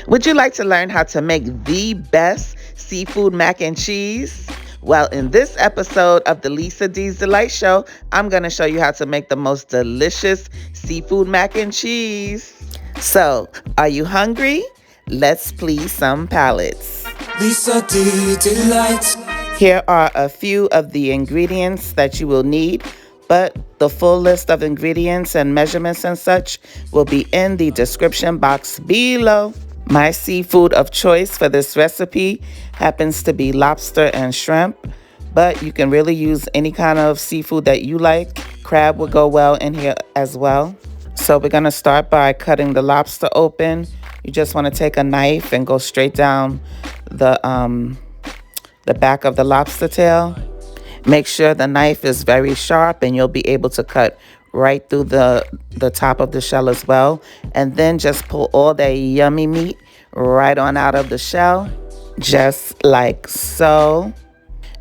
Would you like to learn how to make the best seafood mac and cheese? Well, in this episode of the Lisa D's Delight Show, I'm going to show you how to make the most delicious seafood mac and cheese. So, are you hungry? Let's please some palates. Lisa D Delight. Here are a few of the ingredients that you will need, but the full list of ingredients and measurements and such will be in the description box below. My seafood of choice for this recipe happens to be lobster and shrimp, but you can really use any kind of seafood that you like. Crab would go well in here as well. So we're gonna start by cutting the lobster open. You just wanna take a knife and go straight down the back of the lobster tail. Make sure the knife is very sharp and you'll be able to cut right through the top of the shell as well. And then just pull all that yummy meat right on out of the shell, just like so.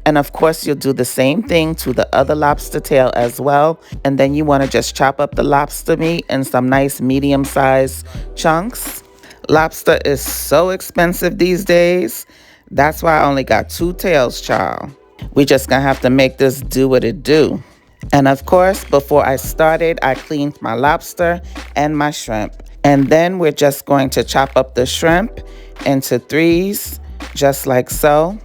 And of course, you'll do the same thing to the other lobster tail as well. And then you want to just chop up the lobster meat in some nice medium-sized chunks. Lobster is so expensive these days. That's why I only got 2 tails, child. We just gonna have to make this do what it do. And of course, before I started, I cleaned my lobster and my shrimp. And then we're just going to chop up the shrimp into 3s, just like so.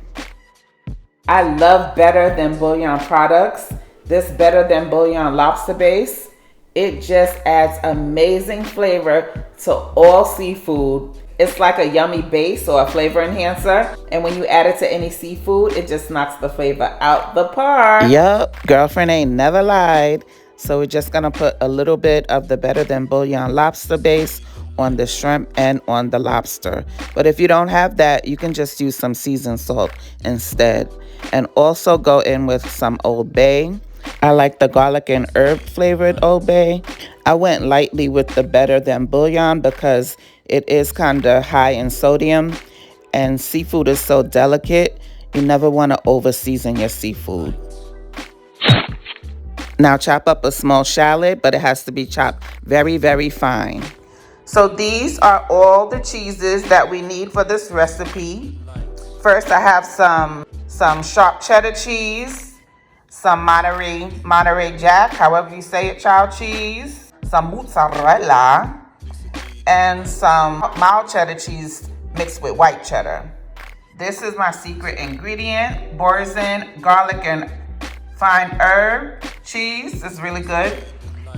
I love Better Than Bouillon products. This Better Than Bouillon lobster base, it just adds amazing flavor to all seafood. It's like a yummy base or a flavor enhancer. And when you add it to any seafood, it just knocks the flavor out the park. Yup, girlfriend ain't never lied. So we're just gonna put a little bit of the Better Than Bouillon lobster base on the shrimp and on the lobster. But if you don't have that, you can just use some seasoned salt instead. And also go in with some Old Bay. I like the garlic and herb flavored Old Bay. I went lightly with the Better Than Bouillon because it is kind of high in sodium, and seafood is so delicate, you never want to over season your seafood. Now chop up a small shallot, but it has to be chopped very, very fine. So these are all the cheeses that we need for this recipe. First, I have some sharp cheddar cheese, some Monterey Jack, however you say it, child cheese, some mozzarella, and some mild cheddar cheese mixed with white cheddar. This is my secret ingredient, Boursin garlic and fine herb cheese. It's really good.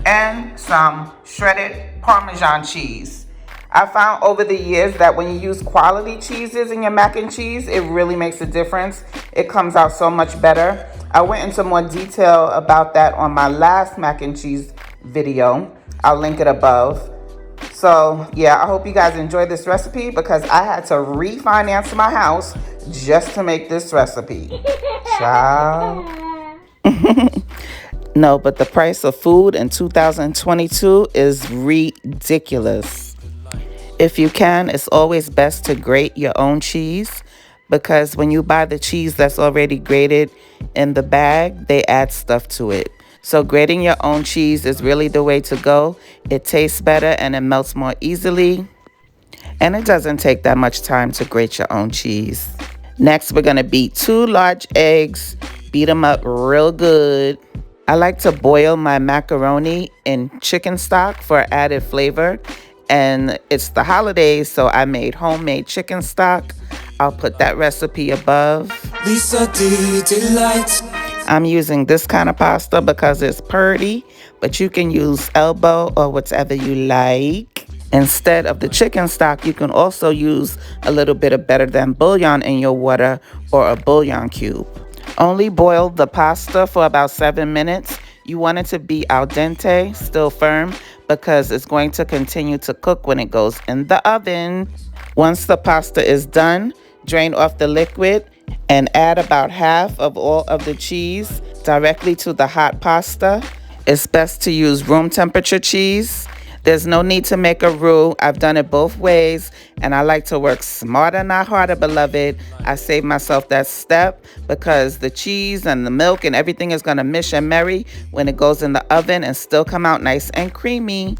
And some shredded Parmesan cheese. I found over the years that when you use quality cheeses in your mac and cheese, it really makes a difference. It comes out so much better. I went into more detail about that on my last mac and cheese video. I'll link it above. So yeah, I hope you guys enjoyed this recipe because I had to refinance my house just to make this recipe. Ciao. No, but the price of food in 2022 is ridiculous. If you can, it's always best to grate your own cheese because when you buy the cheese that's already grated in the bag, they add stuff to it. So grating your own cheese is really the way to go. It tastes better and it melts more easily. And it doesn't take that much time to grate your own cheese. Next, we're gonna beat 2 large eggs. Beat them up real good. I like to boil my macaroni in chicken stock for added flavor. And it's the holidays, so I made homemade chicken stock. I'll put that recipe above. Lisa D Delight. I'm using this kind of pasta because it's purdy, but you can use elbow or whatever you like. Instead of the chicken stock, you can also use a little bit of Better Than Bouillon in your water or a bouillon cube. Only boil the pasta for about 7 minutes. You want it to be al dente, still firm, because it's going to continue to cook when it goes in the oven. Once the pasta is done, drain off the liquid and add about half of all of the cheese directly to the hot pasta. It's best to use room temperature cheese. There's no need to make a roux. I've done it both ways, and I like to work smarter, not harder, beloved. I save myself that step because the cheese and the milk and everything is going to mish and marry when it goes in the oven and still come out nice and creamy.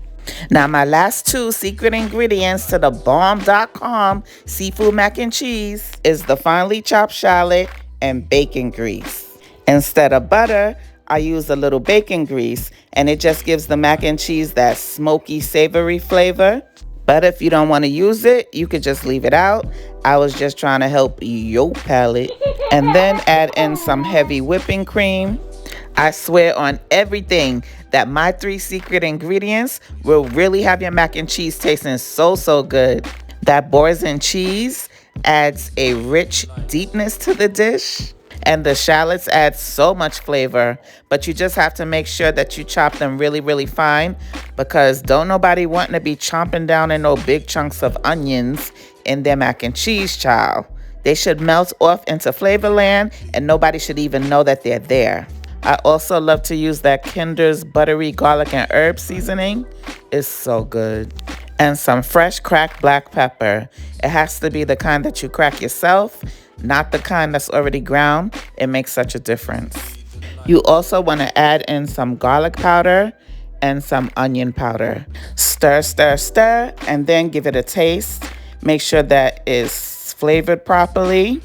Now, my last two secret ingredients to the bomb.com seafood mac and cheese is the finely chopped shallot and bacon grease. Instead of butter, I use a little bacon grease, and it just gives the mac and cheese that smoky, savory flavor. But if you don't want to use it, you could just leave it out. I was just trying to help your palate. And then add in some heavy whipping cream. I swear on everything that my three secret ingredients will really have your mac and cheese tasting so, so good. That boursin cheese adds a rich deepness to the dish. And the shallots add so much flavor, but you just have to make sure that you chop them really, really fine, because don't nobody want to be chomping down in no big chunks of onions in their mac and cheese, child. They should melt off into Flavorland, and nobody should even know that they're there. I also love to use that Kinder's buttery garlic and herb seasoning. It's so good. And some fresh cracked black pepper. It has to be the kind that you crack yourself, not the kind that's already ground. It makes such a difference. You also want to add in some garlic powder and some onion powder. Stir, stir, stir, and then give it a taste. Make sure that it's flavored properly,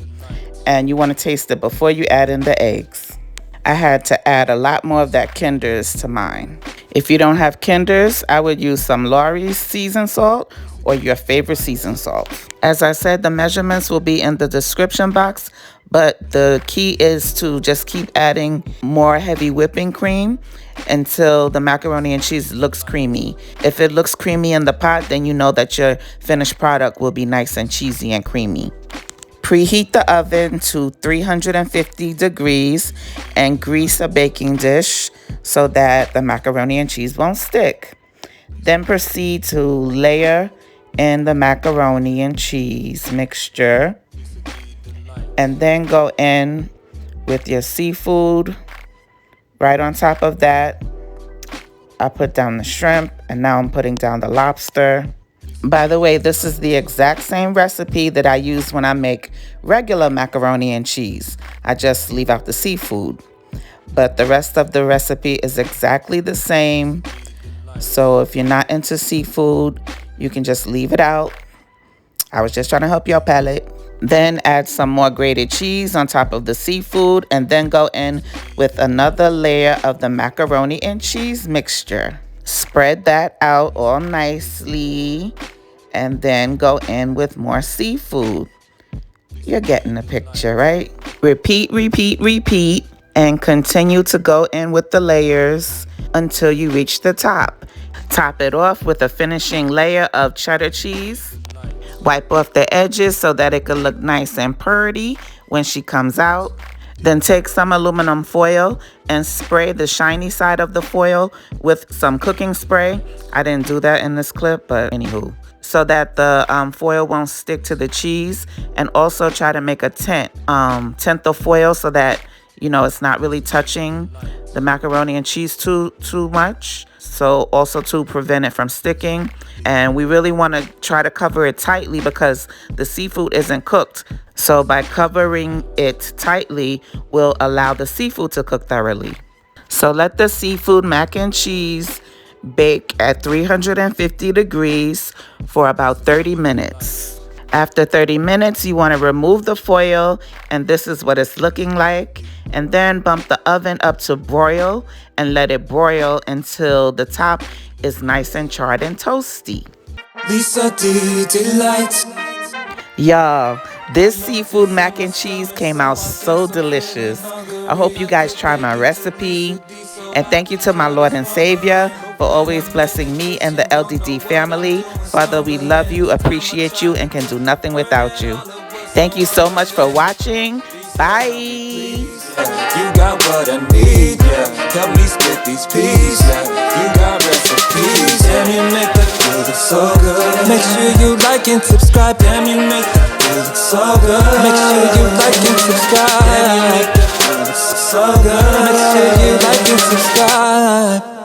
and you want to taste it before you add in the eggs. I had to add a lot more of that Kinder's to mine. If you don't have Kinder's, I would use some Lawry's seasoned salt or your favorite seasoned salt. As I said, the measurements will be in the description box, but the key is to just keep adding more heavy whipping cream until the macaroni and cheese looks creamy. If it looks creamy in the pot, then you know that your finished product will be nice and cheesy and creamy. Preheat the oven to 350 degrees and grease a baking dish so that the macaroni and cheese won't stick. Then proceed to layer in the macaroni and cheese mixture, and then go in with your seafood right on top of that. I put down the shrimp, and now I'm putting down the lobster. By the way, this is the exact same recipe that I use when I make regular macaroni and cheese. I just leave out the seafood. But the rest of the recipe is exactly the same. So if you're not into seafood, you can just leave it out. I was just trying to help your palate. Then add some more grated cheese on top of the seafood, and then go in with another layer of the macaroni and cheese mixture. Spread that out all nicely, and then go in with more seafood. You're getting the picture, right? Repeat, repeat, repeat, and continue to go in with the layers until you reach the top. Top it off with a finishing layer of cheddar cheese. Wipe off the edges so that it can look nice and pretty when she comes out. Then take some aluminum foil and spray the shiny side of the foil with some cooking spray. I didn't do that in this clip, but anywho. So that the foil won't stick to the cheese. And also try to make a tint the foil so that, you know, it's not really touching the macaroni and cheese too much. So also to prevent it from sticking. And we really want to try to cover it tightly because the seafood isn't cooked. So by covering it tightly will allow the seafood to cook thoroughly. So let the seafood mac and cheese bake at 350 degrees for about 30 minutes. After 30 minutes, you want to remove the foil, and this is what it's looking like. And then bump the oven up to broil and let it broil until the top is nice and charred and toasty. Lisa D Delight. Y'all, this seafood mac and cheese came out so delicious. I hope you guys try my recipe. And thank you to my Lord and Savior for always blessing me and the LDD family. Father, we love you, appreciate you, and can do nothing without you. Thank you so much for watching. Bye. You got what I need, yeah. Help me split these peas, yeah. You got recipes, and you make the food look so good. Make sure you like and subscribe, and you make the food look so good. Make sure you like and subscribe, and you make the food look so good. Make sure you like and subscribe.